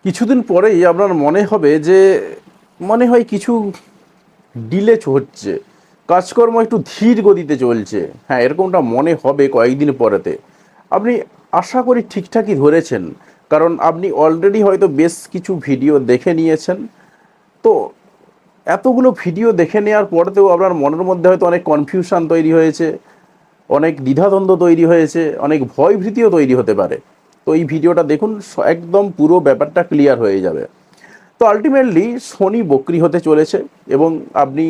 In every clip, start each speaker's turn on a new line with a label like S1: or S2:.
S1: কিছুদিন পরেই আপনার মনে হবে যে মনে হয় কিছু ডিলে হচ্ছে, কাজকর্ম একটু ধীর গতিতে চলছে। হ্যাঁ, এরকমটা মনে হবে কয়েকদিন পরেতে। আপনি আশা করি ঠিকঠাকই ধরেছেন, কারণ আপনি অলরেডি হয়তো বেশ কিছু ভিডিও দেখে নিয়েছেন। তো এতগুলো ভিডিও দেখে নেওয়ার পরেতেও আপনার মনের মধ্যে হয়তো অনেক কনফিউশন তৈরি হয়েছে, অনেক দ্বিধাদ্বন্দ্ব তৈরি হয়েছে, অনেক ভয় ভীতিও তৈরি হতে পারে। তো এই ভিডিওটা দেখুন, একদম পুরো ব্যাপারটা ক্লিয়ার হয়ে যাবে। তো আলটিমেটলি শনি বক্রি হতে চলেছে, এবং আপনি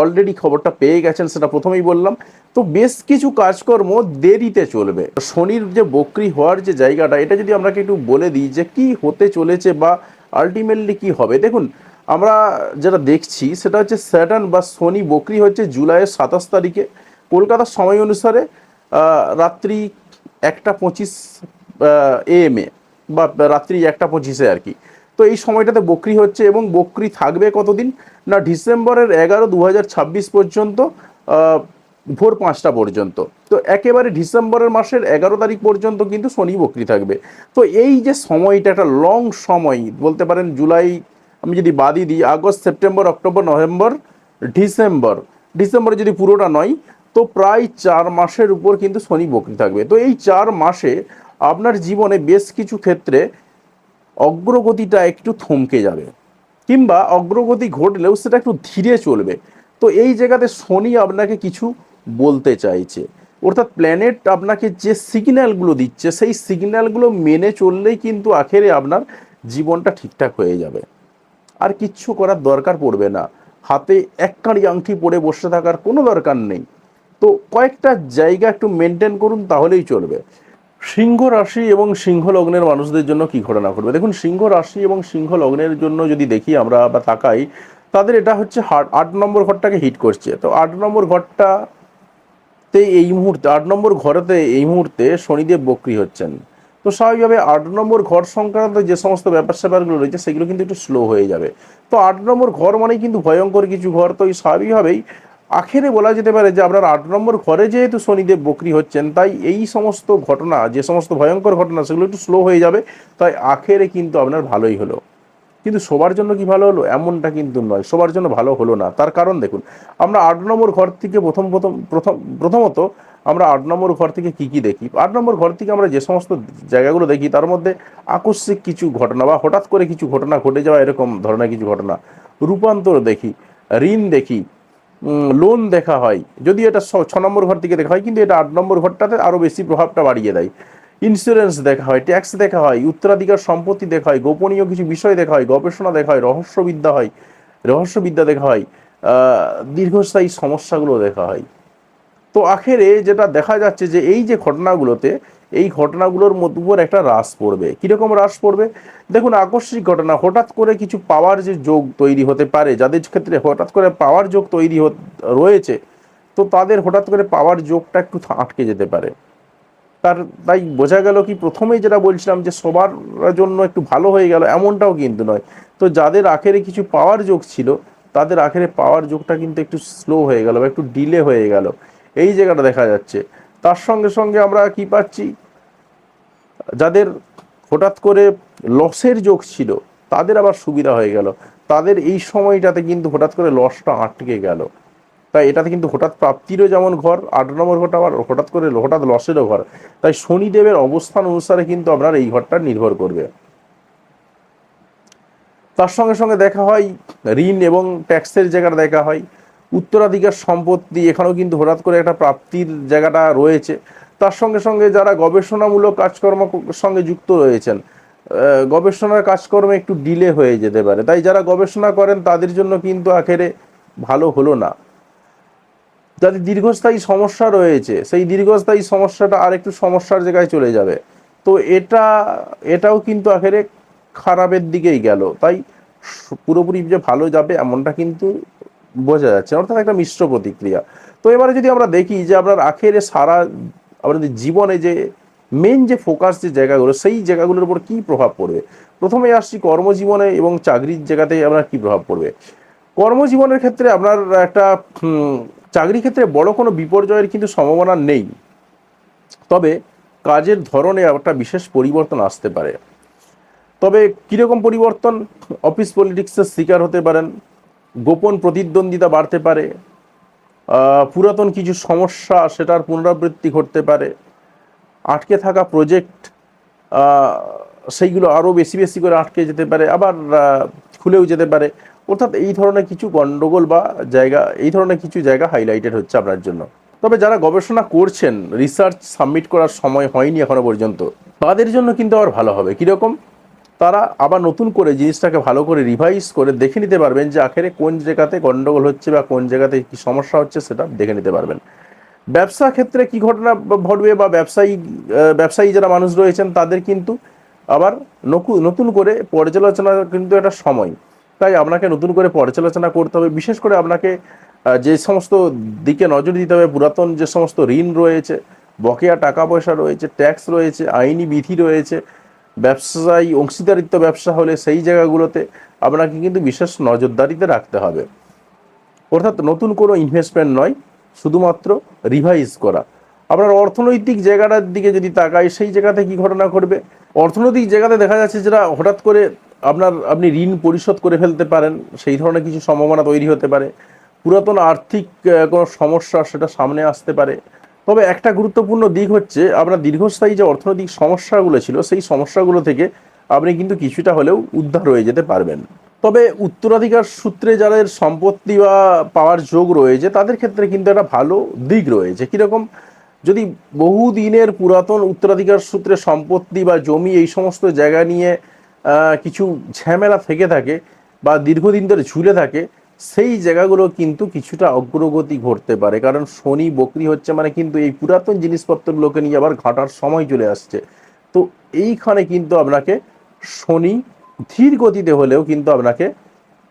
S1: অলরেডি খবরটা পেয়ে গেছেন, সেটা প্রথমেই বললাম। তো বেশ কিছু কাজকর্ম দেরিতে চলবে। শনির যে বক্রি হওয়ার যে জায়গাটা, এটা যদি আপনাকে একটু বলে দিই যে কি হতে চলেছে বা আলটিমেটলি কি হবে। দেখুন, আমরা যেটা দেখছি সেটা হচ্ছে স্যাটার্ন বা শনি বক্রি হচ্ছে জুলাইয়ের 27 তারিখে কলকাতার সময় অনুসারে রাত্রি 1:25 AM-এ, বা রাত্রি 1:25-এ আর কি। তো এই সময়টাতে বকরি হচ্ছে, এবং বকরি থাকবে কতদিন না, ডিসেম্বরের 11 2026 পর্যন্ত, ভোর 5টা পর্যন্ত। তো একেবারে ডিসেম্বরের মাসের 11 তারিখ পর্যন্ত কিন্তু শনি বকরি থাকবে। তো এই যে সময়টা একটা লং সময় বলতে পারেন, জুলাই আমি যদি বাদই দিই, August September October November December, ডিসেম্বরে যদি পুরোটা নয়, তো প্রায় 4 মাসের উপর কিন্তু শনি বকরি থাকবে। তো এই 4 মাসে আপনার জীবনে বেশ কিছু ক্ষেত্রে অগ্রগতিটা একটু থমকে যাবে, কিংবা অগ্রগতি ঘটলেও সেটা একটু ধীরে চলবে। তো এই জায়গাতে শনি আপনাকে কিছু বলতে চাইছে, অর্থাৎ প্ল্যানেট আপনাকে যে সিগন্যালগুলো দিচ্ছে সেই সিগন্যালগুলো মেনে চললেই কিন্তু আখেরে আপনার জীবনটা ঠিকঠাক হয়ে যাবে। আর কিচ্ছু করার দরকার পড়বে না, হাতে এককাঁড়ি আংটি পরে বসে থাকার কোনো দরকার নেই। তো কয়েকটা জায়গা একটু মেনটেন করুন, তাহলেই চলবে। সিংহ রাশি এবং সিংহ লগ্নের মানুষদের জন্য কি ঘটনা ঘটবে, দেখুন, সিংহ রাশি এবং সিংহ লগ্নের জন্য যদি দেখি আমরা বা তাকাই, তাদের এটা হচ্ছে 8 নম্বর ঘরটাকে হিট করছে। তো 8 নম্বর ঘরটাতে এই মুহূর্তে, 8 নম্বর ঘরেতে এই মুহূর্তে শনিদেব বক্রি হচ্ছেন। তো স্বাভাবিকভাবে 8 নম্বর ঘর সংক্রান্ত যে সমস্ত ব্যাপার স্যাপারগুলো রয়েছে সেগুলো কিন্তু একটু স্লো হয়ে যাবে। তো 8 নম্বর ঘর মানেই কিন্তু ভয়ঙ্কর কিছু ঘর। তো এই স্বাভাবিকভাবেই আখেরে বলা যেতে পারে যে আপনার 8 নম্বর ঘরে যেহেতু শনিদেব বক্রি হচ্ছেন, তাই এই সমস্ত ঘটনা, যে সমস্ত ভয়ঙ্কর ঘটনা, সেগুলো একটু স্লো হয়ে যাবে। তাই আখেরে কিন্তু আপনার ভালোই হলো। কিন্তু সবার জন্য কি ভালো হলো এমনটা কিন্তু নয়, সবার জন্য ভালো হলো না। তার কারণ দেখুন, আমরা 8 নম্বর ঘর থেকে প্রথমত আমরা 8 নম্বর ঘর থেকে কি কি দেখি। 8 নম্বর ঘর থেকে আমরা যে সমস্ত জায়গাগুলো দেখি, তার মধ্যে আকস্মিক কিছু ঘটনা বা হঠাৎ করে কিছু ঘটনা ঘটে যাওয়া, এরকম ধরনের কিছু ঘটনা, রূপান্তর দেখি, ঋণ দেখি, লোন দেখা হয়। যদি এটা 6 নম্বর ঘর থেকে দেখা হয়, কিন্তু এটা 8 নম্বর ঘরটাতে আরও বেশি প্রভাবটা বাড়িয়ে দেয়। ইন্স্যুরেন্স দেখা হয়, ট্যাক্স দেখা হয়, উত্তরাধিকার সম্পত্তি দেখা হয়, গোপনীয় কিছু বিষয় দেখা হয়, গবেষণা দেখা হয়, রহস্যবিদ্যা দেখা হয়, দীর্ঘস্থায়ী সমস্যাগুলো দেখা হয়। তো আখেরে যেটা দেখা যাচ্ছে যে এই যে ঘটনাগুলোতে, এই ঘটনাগুলোর উপর একটা হ্রাস পড়বে। কীরকম হ্রাস পড়বে, দেখুন, আকস্মিক ঘটনা, হঠাৎ করে কিছু পাওয়ার যে যোগ তৈরি হতে পারে, যাদের ক্ষেত্রে হঠাৎ করে পাওয়ার যোগ তৈরি রয়েছে, তো তাদের হঠাৎ করে পাওয়ার যোগটা একটু আটকে যেতে পারে। তার তাই বোঝা গেল কি, প্রথমেই যেটা বলছিলাম যে সবার জন্য একটু ভালো হয়ে গেল এমনটাও কিন্তু নয়। তো যাদের আখেরে কিছু পাওয়ার যোগ ছিল, তাদের আখেরে পাওয়ার যোগটা কিন্তু একটু স্লো হয়ে গেল বা একটু ডিলে হয়ে গেল, এই জায়গাটা দেখা যাচ্ছে। তার সঙ্গে সঙ্গে আমরা কি পাচ্ছি, যাদের হঠাৎ করে লসের যোগ ছিল, তাদের আবার সুবিধা হয়ে গেল। তাদের এই সময়টাতে কিন্তু হঠাৎ করে লসটা আটকে গেল। তাই এটাতে কিন্তু হঠাৎ প্রাপ্তিরও যেমন ঘর, 8 নম্বর ঘরটা আবার হঠাৎ করে হঠাৎ লসেরও ঘর। তাই শনিদেবের অবস্থান অনুসারে কিন্তু আপনার এই ঘরটা নির্ভর করবে। তার সঙ্গে সঙ্গে দেখা হয় ঋণ এবং ট্যাক্সের জায়গাটা দেখা হয়, উত্তরাধিকার সম্পত্তি, এখানেও কিন্তু হঠাৎ করে একটা প্রাপ্তির জায়গাটা রয়েছে। তার সঙ্গে সঙ্গে যারা গবেষণামূলক কাজকর্ম সঙ্গে যুক্ত রয়েছেন, গবেষণার কাজকর্মে একটু ডিলে হয়ে যেতে পারে। তাই যারা গবেষণা করেন তাদের জন্য কিন্তু আখেরে ভালো হলো না। যাদের দীর্ঘস্থায়ী সমস্যা রয়েছে, সেই দীর্ঘস্থায়ী সমস্যাটা আর একটু সমস্যার জায়গায় চলে যাবে। তো এটাও কিন্তু আখেরে খারাপের দিকেই গেল। তাই পুরোপুরি যে ভালো যাবে এমনটা কিন্তু বোঝা যাচ্ছে না, অর্থাৎ একটা মিশ্র প্রতিক্রিয়া। তো এবারে যদি আমরা দেখি যে আপনার আখেরে সারা আমাদের জীবনে যে মেন যে ফোকাস যে জায়গাগুলো, সেই জায়গাগুলোর উপর কী প্রভাব পড়বে। প্রথমে আসছি কর্মজীবনে এবং চাকরির জায়গাতে আপনার কী প্রভাব পড়বে। কর্মজীবনের ক্ষেত্রে আপনার একটা চাকরি ক্ষেত্রে বড় কোনো বিপর্যয়ের কিন্তু সম্ভাবনা নেই, তবে কাজের ধরনে একটা বিশেষ পরিবর্তন আসতে পারে। তবে কীরকম পরিবর্তন? অফিস পলিটিক্সের শিকার হতে পারেন, গোপন প্রতিদ্বন্দ্বিতা বাড়তে পারে, পুরাতন কিছু সমস্যা সেটার পুনরাবৃত্তি ঘটতে পারে, আটকে থাকা প্রজেক্ট সেইগুলো আরও বেশি বেশি করে আটকে যেতে পারে, আবার খুলেও যেতে পারে। অর্থাৎ এই ধরনের কিছু গণ্ডগোল বা জায়গা, এই ধরনের কিছু জায়গা হাইলাইটেড হচ্ছে আপনার জন্য। তবে যারা গবেষণা করছেন, রিসার্চ সাবমিট করার সময় হয়নি এখনো পর্যন্ত, তাদের জন্য কিন্তু আবার ভালো হবে। কীরকম? তারা আবার নতুন করে জিনিসটাকে ভালো করে রিভাইজ করে দেখে নিতে পারবেন যে আখেরে কোন জায়গাতে গণ্ডগোল হচ্ছে বা কোন জায়গাতে কী সমস্যা হচ্ছে সেটা দেখে নিতে পারবেন। ব্যবসা ক্ষেত্রে কী ঘটনা ঘটবে বা ব্যবসায়ী যারা মানুষ রয়েছেন তাদের কিন্তু আবার নতুন করে পর্যালোচনা কিন্তু একটা সময়, তাই আপনাকে নতুন করে পর্যালোচনা করতে হবে। বিশেষ করে আপনাকে যে সমস্ত দিকে নজর দিতে হবে, পুরাতন যে সমস্ত ঋণ রয়েছে, বকেয়া টাকা পয়সা রয়েছে, ট্যাক্স রয়েছে, আইনি বিধি রয়েছে, ব্যবসায়ী অংশীদারিত্ব ব্যবসা হলে সেই জায়গাগুলোতে আপনাকে কিন্তু বিশেষ নজরদারিতে রাখতে হবে। অর্থাৎ নতুন কোনো ইনভেস্টমেন্ট নয়, শুধুমাত্র রিভাইজ করা। আপনার অর্থনৈতিক জায়গাটার দিকে যদি তাকাই, সেই জায়গাতে কী ঘটনা ঘটবে? অর্থনৈতিক জায়গাতে দেখা যাচ্ছে যেটা হঠাৎ করে আপনি ঋণ পরিশোধ করে ফেলতে পারেন, সেই ধরনের কিছু সম্ভাবনা তৈরি হতে পারে। পুরাতন আর্থিক কোনো সমস্যা সেটা সামনে আসতে পারে। তবে একটা গুরুত্বপূর্ণ দিক হচ্ছে, আপনার দীর্ঘস্থায়ী যে অর্থনৈতিক সমস্যাগুলো ছিল সেই সমস্যাগুলো থেকে আপনি কিন্তু কিছুটা হলেও উদ্ধার হয়ে যেতে পারবেন। তবে উত্তরাধিকার সূত্রে যাদের সম্পত্তি বা পাওয়ার যোগ রয়েছে তাদের ক্ষেত্রে কিন্তু একটা ভালো দিক রয়েছে। কীরকম? যদি বহুদিনের পুরাতন উত্তরাধিকার সূত্রে সম্পত্তি বা জমি এই সমস্ত জায়গা নিয়ে কিছু ঝামেলা থেকে থাকে বা দীর্ঘদিন ধরে ঝুলে থাকে, সেই জায়গাগুলো কিন্তু কিছুটা অগ্রগতি ঘটতে পারে। কারণ শনি বকরি হচ্ছে মানে কিন্তু এই পুরাতন জিনিসপত্রগুলোকে নিয়ে আবার ঘাটার সময় চলে আসছে। তো এইখানে কিন্তু আপনাকে শনি ধীর গতিতে হলেও কিন্তু আপনাকে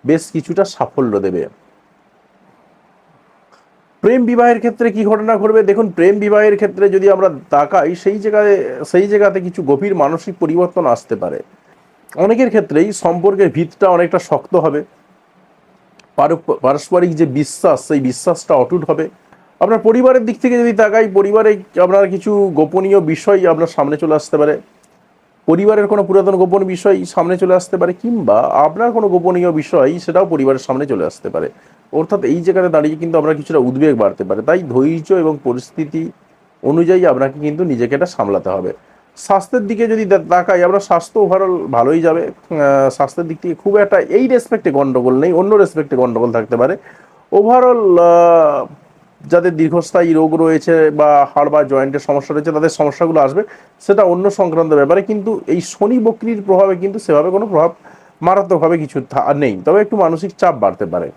S1: বেশ কিছুটা সাফল্য দেবে। প্রেম বিবাহের ক্ষেত্রে কি ঘটনা ঘটবে? দেখুন, প্রেম বিবাহের ক্ষেত্রে যদি আমরা তাকাই, সেই জায়গাতে কিছু গভীর মানসিক পরিবর্তন আসতে পারে। অনেকের ক্ষেত্রেই সম্পর্কের ভিতটা অনেকটা শক্ত হবে, পারস্পরিক যে বিশ্বাস সেই বিশ্বাসটা অটুট হবে। আপনার পরিবারের দিক থেকে যদি তাকাই, পরিবারে আপনার কিছু গোপনীয় বিষয় আপনার সামনে চলে আসতে পারে, পরিবারের কোনো পুরাতন গোপন বিষয় সামনে চলে আসতে পারে, কিংবা আপনার কোনো গোপনীয় বিষয় সেটাও পরিবারের সামনে চলে আসতে পারে। অর্থাৎ এই জায়গাতে দাঁড়িয়ে কিন্তু আপনার কিছুটা উদ্বেগ বাড়তে পারে। তাই ধৈর্য এবং পরিস্থিতি অনুযায়ী আপনাকে কিন্তু নিজেকে এটা সামলাতে হবে। স্বাস্থ্যের দিকে যদি তাকাই, আপনার স্বাস্থ্য ওভারঅল ভালোই যাবে। স্বাস্থ্যের দিক থেকে খুব একটা এই রেসপেক্টে গণ্ডগোল নেই, অন্য রেসপেক্টে গণ্ডগোল থাকতে পারে। ওভারঅল যাদের দীর্ঘস্থায়ী রোগ রয়েছে বা হাড় বা জয়েন্টের সমস্যা রয়েছে তাদের সমস্যাগুলো আসবে, সেটা অন্য সংক্রান্ত ব্যাপারে। কিন্তু এই শনি বক্রির প্রভাবে কিন্তু সেভাবে কোনো প্রভাব মারাত্মকভাবে কিছু নেই, তবে একটু মানসিক চাপ বাড়তে পারে।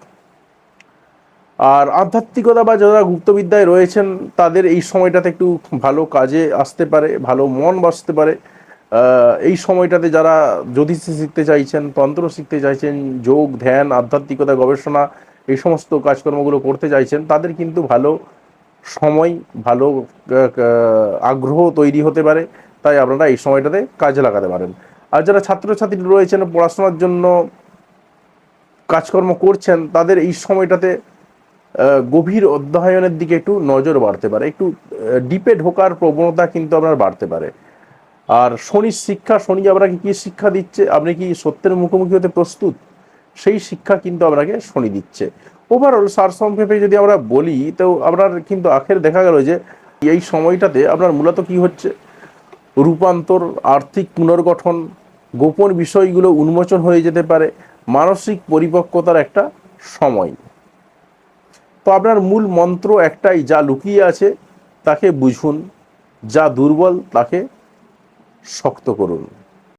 S1: আর আধ্যাত্মিকতা বা যারা গুপ্তবিদ্যায় রয়েছেন তাদের এই সময়টাতে একটু ভালো কাজে আসতে পারে, ভালো মন বসতে পারে। এই সময়টাতে যারা জ্যোতিষী শিখতে চাইছেন, তন্ত্র শিখতে চাইছেন, যোগ ধ্যান আধ্যাত্মিকতা গবেষণা এই সমস্ত কাজকর্মগুলো করতে চাইছেন, তাদের কিন্তু ভালো সময়, ভালো আগ্রহ তৈরি হতে পারে। তাই আপনারা এই সময়টাতে কাজে লাগাতে পারেন। আর যারা ছাত্রছাত্রী রয়েছেন, পড়াশোনার জন্য কাজকর্ম করছেন, তাদের এই সময়টাতে গভীর অধ্যয়নের দিকে একটু নজর বাড়তে পারে, একটু ডিপে ঢোকার প্রবণতা কিন্তু আপনার বাড়তে পারে। আর শনির শিক্ষা, শনি আপনাকে কী শিক্ষা দিচ্ছে? আপনি কি সত্যের মুখোমুখি হতে প্রস্তুত? সেই শিক্ষা কিন্তু আপনাকে শনি দিচ্ছে। ওভারঅল সারসংক্ষেপে যদি আমরা বলি, তো আপনার কিন্তু আখের দেখা গেল যে এই সময়টাতে আপনার মূলত কি হচ্ছে? রূপান্তর, আর্থিক পুনর্গঠন, গোপন বিষয়গুলো উন্মোচন হয়ে যেতে পারে, মানসিক পরিপক্কতার একটা সময়। তো আপনার মূল মন্ত্র একটাই, যা লুকিয়ে আছে তাকে বুঝুন, যা দুর্বল তাকে শক্ত করুন।